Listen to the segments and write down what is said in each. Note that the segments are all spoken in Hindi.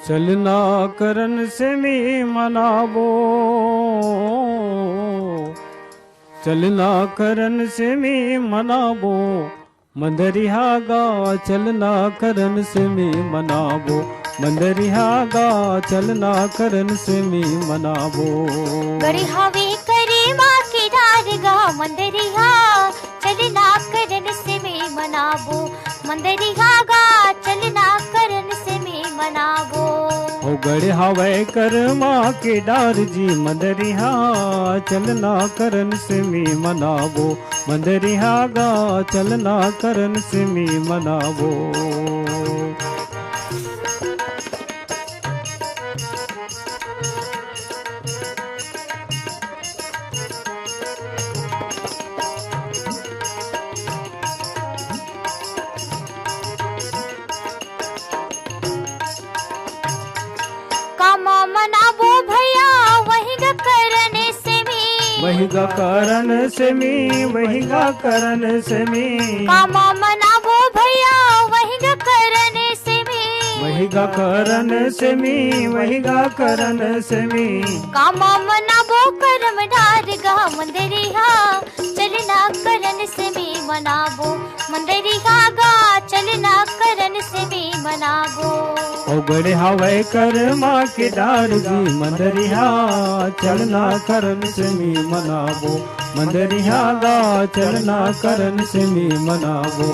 चलना करन से मी मनाबो, चलना करन से मी मनाबो, मंदरिया गा चलना करन से मी मनाबो, मंदरिया गा चलना करन से मी मनाबो। गड़ी हवे करे माँ के डार गा मंदरिया चलना करन से मी मनाबो, मंदरिया गा चलना करन से मी मनाबो। हो गड़े हवे कर माँ के डार जी मंदरिया चलना करन से मी मनाबो, मंदरिया गा चलना करन से मी मनाबो। कामा मनाबो भैया वही गा करने से मी, वही गा करन से मी, वही गा करन से मी, कामा मनाबो भैया वही गा करने से मी, वही गा करन से मी, वही गा करन से मी। कामा मनाबो करम डार गा मंदरिया चलना करन से मी मनाबो, मंदरिया गा चलना करन से मी मनाबो। ओ गड़े हवे कर माँ के डार जी मंदरिया चलना करन से मी मनाबो, मंदरिया गा चलना करन से मी मनाबो।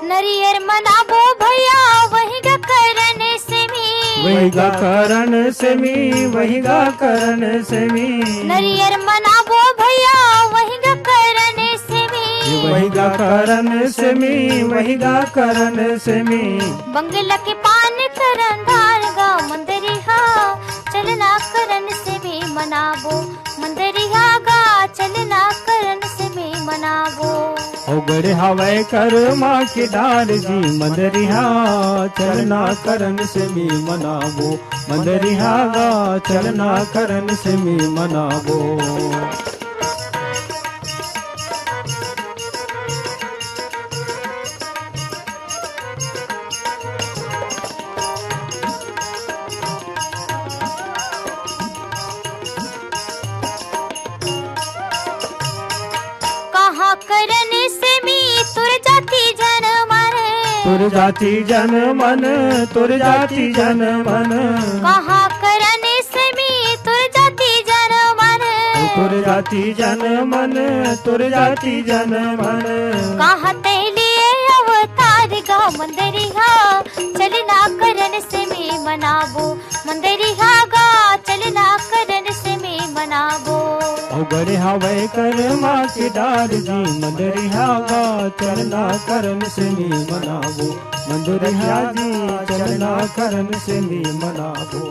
नरियर मनाबो भैया वही गा करने से मी, वही गा करन से मी, वही गा करन से मी, नरियर मनाबो भैया वही गा करने से मी, वही गा करन से मी, वही गा करन से मी। बंगला के पान करन धार गा मंदरिया चलना करन से मी मनाबो, मंदरिया गा चलना करन से मी मनाबो। ओ गड़े हवे कर माँ के डार जी मंदरिया चलना करन से मी मनाबो, मंदरिया गा चलना करन से मी मनाबो। कहाँ करने से मी तुर जाती जन मन, तुर जाति जन मन, तुर जाति जन मन, कहाँ करने से मी तुर जाती जन मन, तुर जाति जन मन, तुर जाति जन मन। कहाँ तेलिए अवतार गा मंदरिया चलना करन से मी मनाबो, मंदरिया गा चलना करन से मी मनाबो। ओ गड़े हवे कर माँ के डार जी मंदरिया गा चलना करन से मी मनाबो, मंदरिया जी चलना करन से मी मनाबो।